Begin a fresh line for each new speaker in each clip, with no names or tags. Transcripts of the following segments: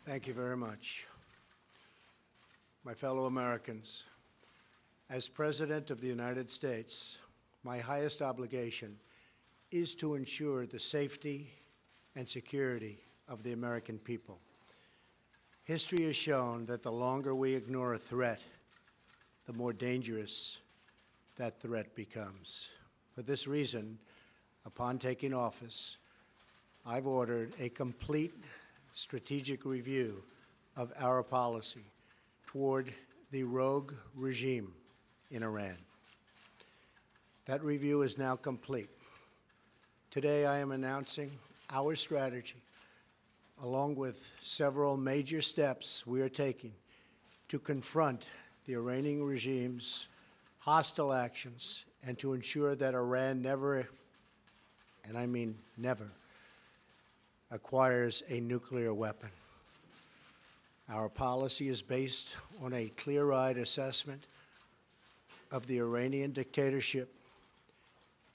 Thank you very much. My fellow Americans, as President of the United States, my highest obligation is to ensure the safety and security of the American people. History has shown that the longer we ignore a threat, the more dangerous that threat becomes. For this reason, upon taking office, I've ordered a complete strategic review of our policy toward the rogue regime in Iran. That review is now complete. Today, I am announcing our strategy, along with several major steps we are taking to confront the Iranian regime's hostile actions and to ensure that Iran never, and I mean never, acquires a nuclear weapon. Our policy is based on a clear-eyed assessment of the Iranian dictatorship,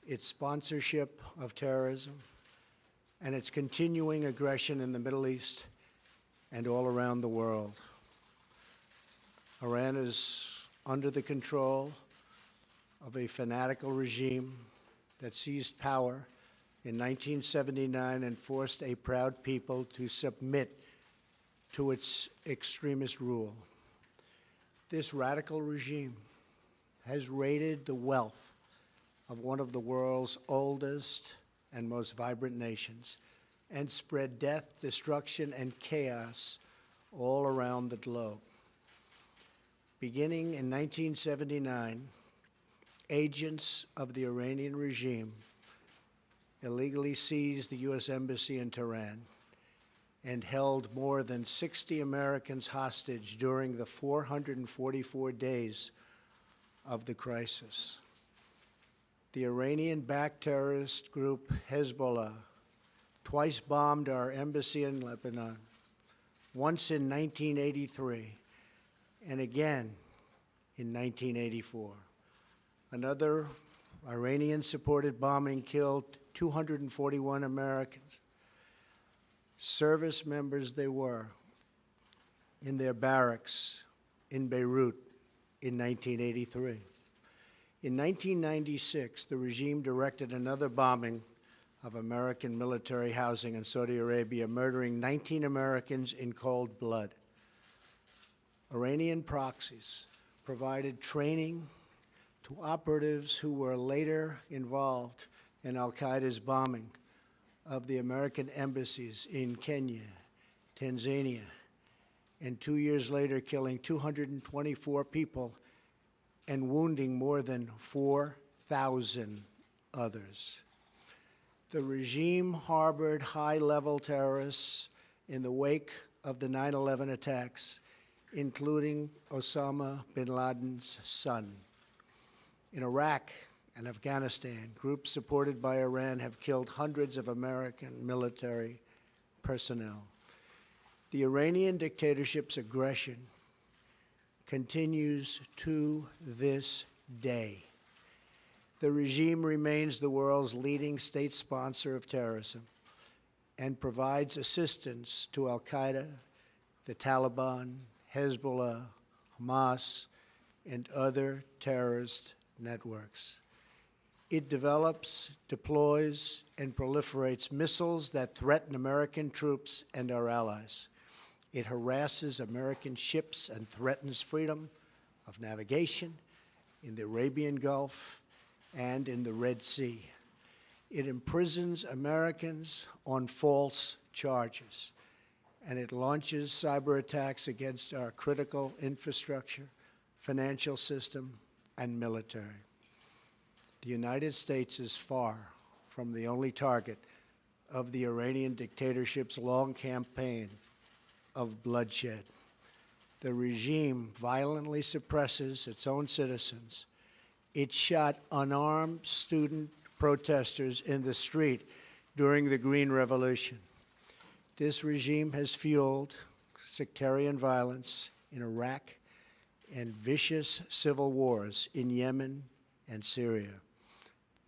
its sponsorship of terrorism, and its continuing aggression in the Middle East and all around the world. Iran is under the control of a fanatical regime that seized power in 1979 and forced a proud people to submit to its extremist rule. This radical regime has raided the wealth of one of the world's oldest and most vibrant nations and spread death, destruction, and chaos all around the globe. Beginning in 1979, agents of the Iranian regime illegally seized the U.S. Embassy in Tehran and held more than 60 Americans hostage during the 444 days of the crisis. The Iranian-backed terrorist group Hezbollah twice bombed our embassy in Lebanon, once in 1983 and again in 1984. Another Iranian-supported bombing killed 241 Americans, service members they were, in their barracks in Beirut in 1983. In 1996, the regime directed another bombing of American military housing in Saudi Arabia, murdering 19 Americans in cold blood. Iranian proxies provided training to operatives who were later involved in al-Qaeda's bombing of the American embassies in Kenya, Tanzania, and 2 years later killing 224 people and wounding more than 4,000 others. The regime harbored high-level terrorists in the wake of the 9/11 attacks, including Osama bin Laden's son. In Iraq and Afghanistan, groups supported by Iran have killed hundreds of American military personnel. The Iranian dictatorship's aggression continues to this day. The regime remains the world's leading state sponsor of terrorism and provides assistance to al-Qaeda, the Taliban, Hezbollah, Hamas, and other terrorist networks. It develops, deploys, and proliferates missiles that threaten American troops and our allies. It harasses American ships and threatens freedom of navigation in the Arabian Gulf and in the Red Sea. It imprisons Americans on false charges, and it launches cyber attacks against our critical infrastructure, financial system, and military. The United States is far from the only target of the Iranian dictatorship's long campaign of bloodshed. The regime violently suppresses its own citizens. It shot unarmed student protesters in the street during the Green Revolution. This regime has fueled sectarian violence in Iraq and vicious civil wars in Yemen and Syria.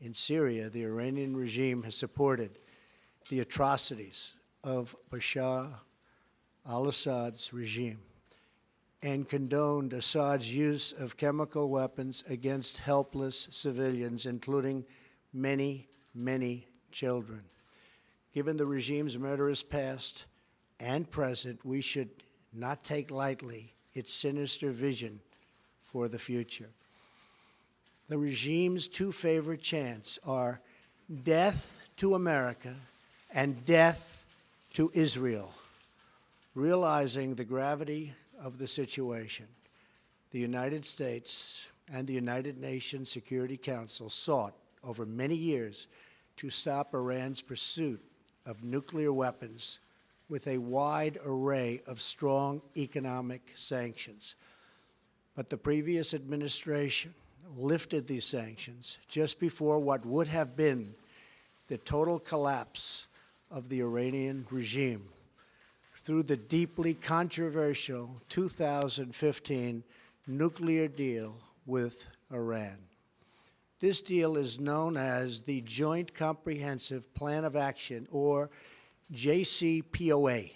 In Syria, the Iranian regime has supported the atrocities of Bashar al-Assad's regime and condoned Assad's use of chemical weapons against helpless civilians, including many, many children. Given the regime's murderous past and present, we should not take lightly its sinister vision for the future. The regime's two favorite chants are death to America and death to Israel. Realizing the gravity of the situation, the United States and the United Nations Security Council sought over many years to stop Iran's pursuit of nuclear weapons with a wide array of strong economic sanctions. But the previous administration lifted these sanctions just before what would have been the total collapse of the Iranian regime through the deeply controversial 2015 nuclear deal with Iran. This deal is known as the Joint Comprehensive Plan of Action, or JCPOA.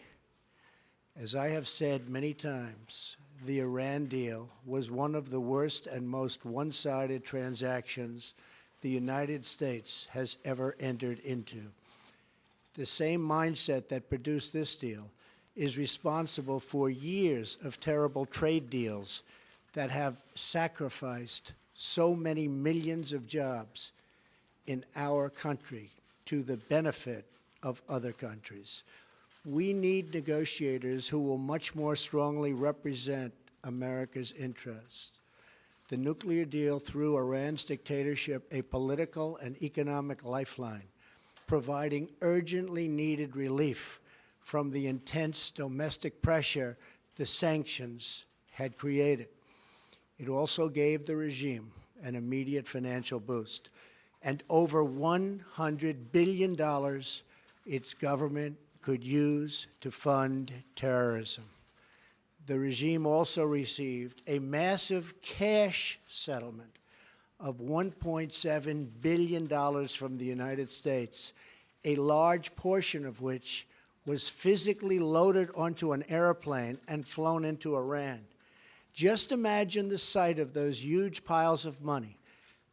As I have said many times, the Iran deal was one of the worst and most one-sided transactions the United States has ever entered into. The same mindset that produced this deal is responsible for years of terrible trade deals that have sacrificed so many millions of jobs in our country to the benefit of other countries. We need negotiators who will much more strongly represent America's interests. The nuclear deal threw Iran's dictatorship a political and economic lifeline, providing urgently needed relief from the intense domestic pressure the sanctions had created. It also gave the regime an immediate financial boost, and over $100 billion its government could use to fund terrorism. The regime also received a massive cash settlement of $1.7 billion from the United States, a large portion of which was physically loaded onto an airplane and flown into Iran. Just imagine the sight of those huge piles of money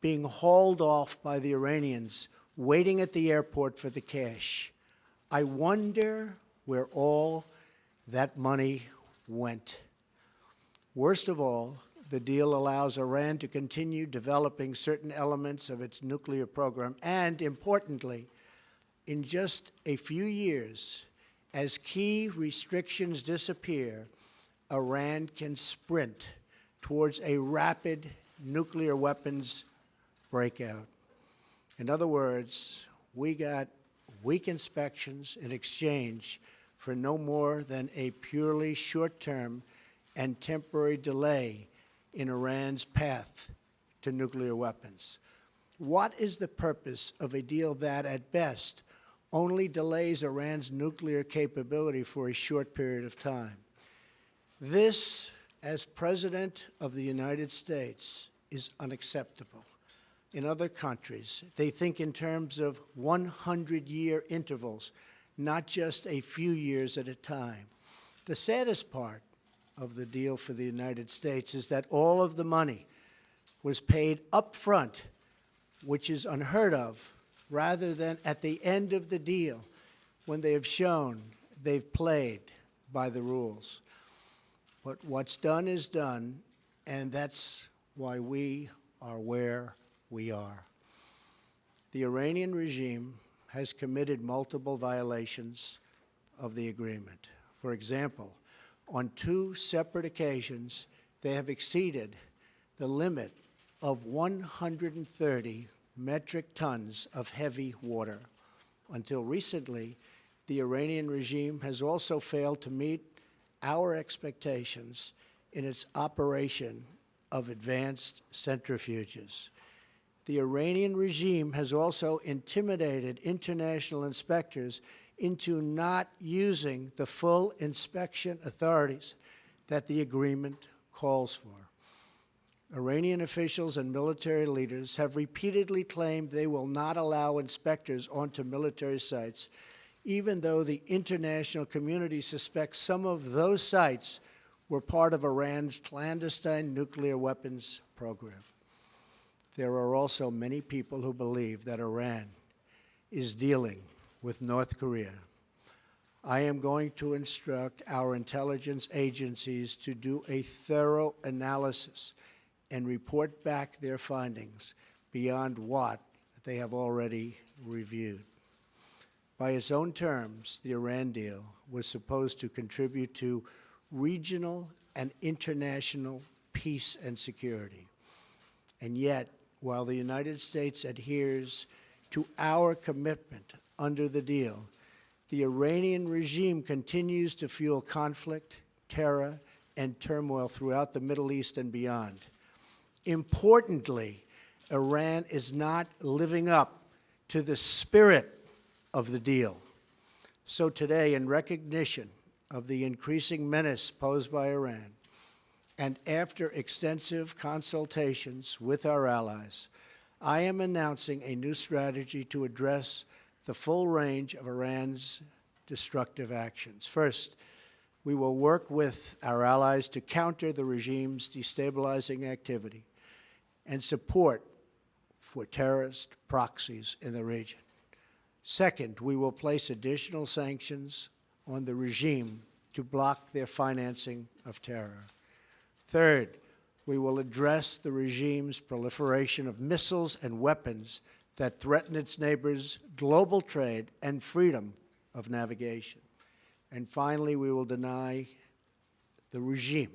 being hauled off by the Iranians, waiting at the airport for the cash. I wonder where all that money went. Worst of all, the deal allows Iran to continue developing certain elements of its nuclear program, and importantly, in just a few years, as key restrictions disappear, Iran can sprint towards a rapid nuclear weapons breakout. In other words, we got weak inspections in exchange for no more than a purely short-term and temporary delay in Iran's path to nuclear weapons. What is the purpose of a deal that, at best, only delays Iran's nuclear capability for a short period of time? This, as President of the United States, is unacceptable. In other countries, they think in terms of 100-year intervals, not just a few years at a time. The saddest part of the deal for the United States is that all of the money was paid up front, which is unheard of, rather than at the end of the deal when they have shown they've played by the rules. But what's done is done, and that's why we are where we are. The Iranian regime has committed multiple violations of the agreement. For example, on 2 separate occasions, they have exceeded the limit of 130 metric tons of heavy water. Until recently, the Iranian regime has also failed to meet our expectations in its operation of advanced centrifuges. The Iranian regime has also intimidated international inspectors into not using the full inspection authorities that the agreement calls for. Iranian officials and military leaders have repeatedly claimed they will not allow inspectors onto military sites, even though the international community suspects some of those sites were part of Iran's clandestine nuclear weapons program. There are also many people who believe that Iran is dealing with North Korea. I am going to instruct our intelligence agencies to do a thorough analysis and report back their findings beyond what they have already reviewed. By its own terms, the Iran deal was supposed to contribute to regional and international peace and security. And yet, while the United States adheres to our commitment under the deal, the Iranian regime continues to fuel conflict, terror, and turmoil throughout the Middle East and beyond. Importantly, Iran is not living up to the spirit of the deal. So today, in recognition of the increasing menace posed by Iran, and after extensive consultations with our allies, I am announcing a new strategy to address the full range of Iran's destructive actions. First, we will work with our allies to counter the regime's destabilizing activity and support for terrorist proxies in the region. Second, we will place additional sanctions on the regime to block their financing of terror. Third, we will address the regime's proliferation of missiles and weapons that threaten its neighbors' global trade and freedom of navigation. And finally, we will deny the regime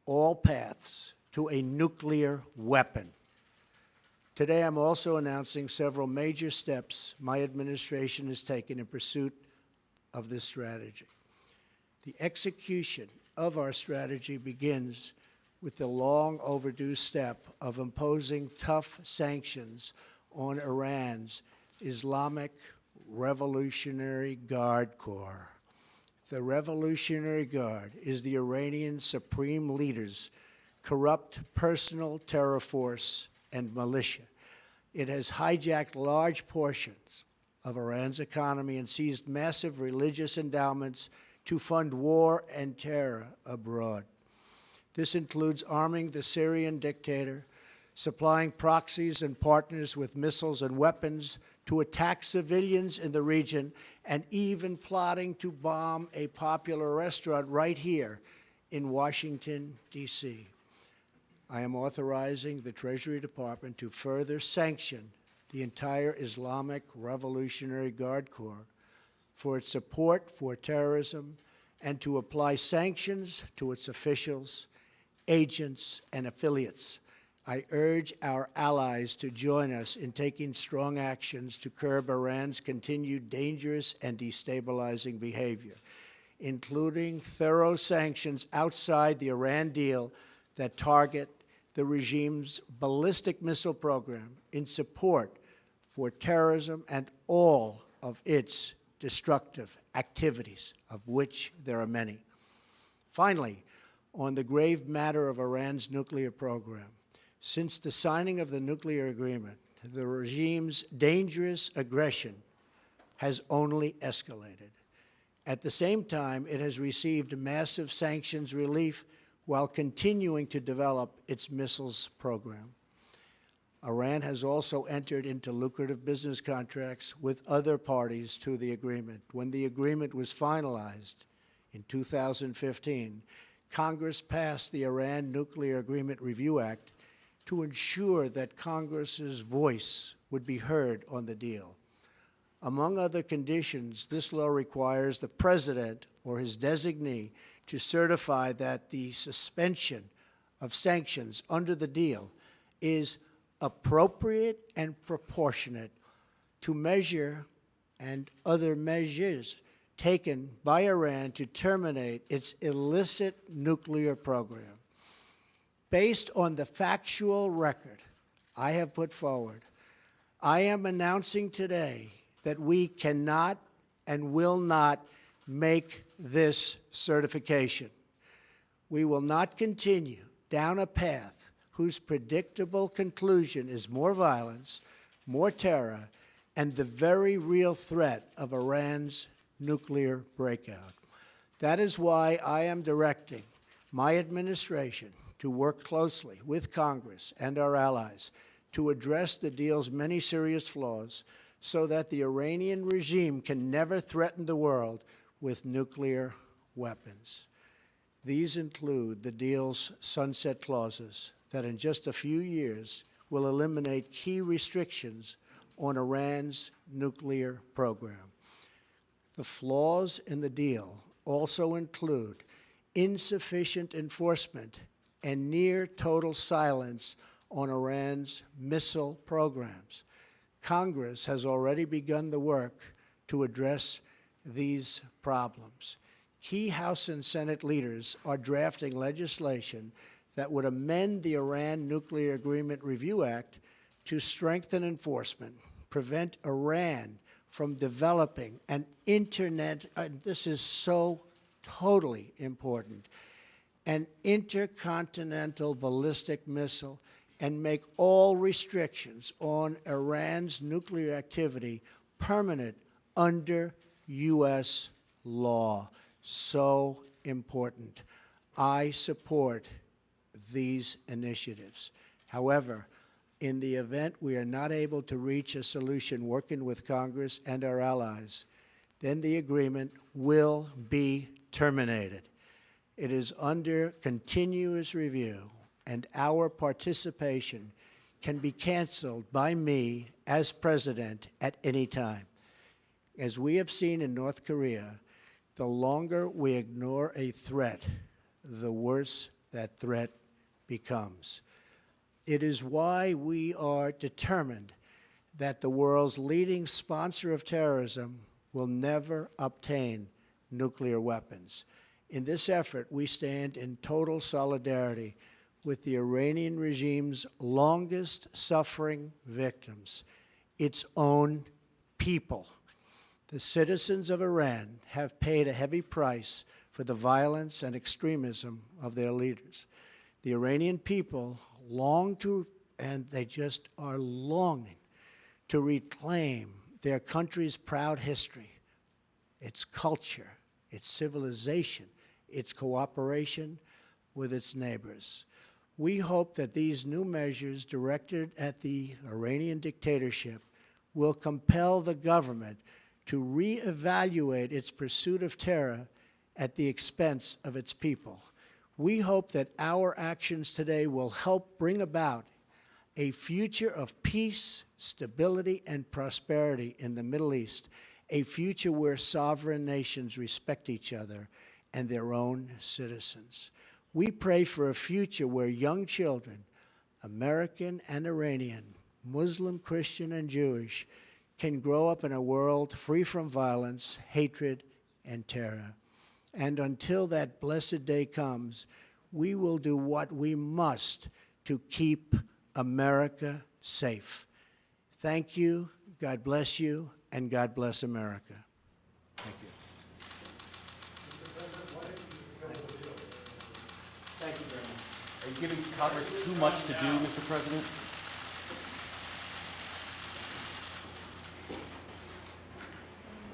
all paths to a nuclear weapon. Today, I'm also announcing several major steps my administration has taken in pursuit of this strategy. The execution of our strategy begins with the long overdue step of imposing tough sanctions on Iran's Islamic Revolutionary Guard Corps. The Revolutionary Guard is the Iranian Supreme Leader's corrupt personal terror force and militia. It has hijacked large portions of Iran's economy and seized massive religious endowments to fund war and terror abroad. This includes arming the Syrian dictator, supplying proxies and partners with missiles and weapons to attack civilians in the region, and even plotting to bomb a popular restaurant right here in Washington, D.C. I am authorizing the Treasury Department to further sanction the entire Islamic Revolutionary Guard Corps for its support for terrorism and to apply sanctions to its officials, agents, and affiliates. I urge our allies to join us in taking strong actions to curb Iran's continued dangerous and destabilizing behavior, including thorough sanctions outside the Iran deal that target the regime's ballistic missile program in support for terrorism and all of its destructive activities, of which there are many. Finally, on the grave matter of Iran's nuclear program, since the signing of the nuclear agreement, the regime's dangerous aggression has only escalated. At the same time, it has received massive sanctions relief while continuing to develop its missiles program. Iran has also entered into lucrative business contracts with other parties to the agreement. When the agreement was finalized in 2015, Congress passed the Iran Nuclear Agreement Review Act to ensure that Congress's voice would be heard on the deal. Among other conditions, this law requires the president or his designee to certify that the suspension of sanctions under the deal is appropriate and proportionate to measure and other measures taken by Iran to terminate its illicit nuclear program. Based on the factual record I have put forward, I am announcing today that we cannot and will not make this certification. We will not continue down a path whose predictable conclusion is more violence, more terror, and the very real threat of Iran's nuclear breakout. That is why I am directing my administration to work closely with Congress and our allies to address the deal's many serious flaws so that the Iranian regime can never threaten the world with nuclear weapons. These include the deal's sunset clauses that in just a few years will eliminate key restrictions on Iran's nuclear program. The flaws in the deal also include insufficient enforcement and near total silence on Iran's missile programs. Congress has already begun the work to address these problems. Key House and Senate leaders are drafting legislation that would amend the Iran Nuclear Agreement Review Act to strengthen enforcement, prevent Iran from developing an internet, this is so totally important, an intercontinental ballistic missile, and make all restrictions on Iran's nuclear activity permanent under U.S. law. So important. I support these initiatives. However, in the event we are not able to reach a solution working with Congress and our allies, then the agreement will be terminated. It is under continuous review, and our participation can be canceled by me as president at any time. As we have seen in North Korea, the longer we ignore a threat, the worse that threat becomes. It is why we are determined that the world's leading sponsor of terrorism will never obtain nuclear weapons. In this effort, we stand in total solidarity with the Iranian regime's longest-suffering victims, its own people. The citizens of Iran have paid a heavy price for the violence and extremism of their leaders. The Iranian people long to, and they just are longing to reclaim their country's proud history, its culture, its civilization, its cooperation with its neighbors. We hope that these new measures directed at the Iranian dictatorship will compel the government to reevaluate its pursuit of terror at the expense of its people. We hope that our actions today will help bring about a future of peace, stability, and prosperity in the Middle East, a future where sovereign nations respect each other and their own citizens. We pray for a future where young children, American and Iranian, Muslim, Christian, and Jewish, can grow up in a world free from violence, hatred, and terror. And until that blessed day comes, we will do what we must to keep America safe. Thank you, God bless you, and God bless America. Thank you.
Thank you very much. Are you giving Congress too much to do, Mr. President?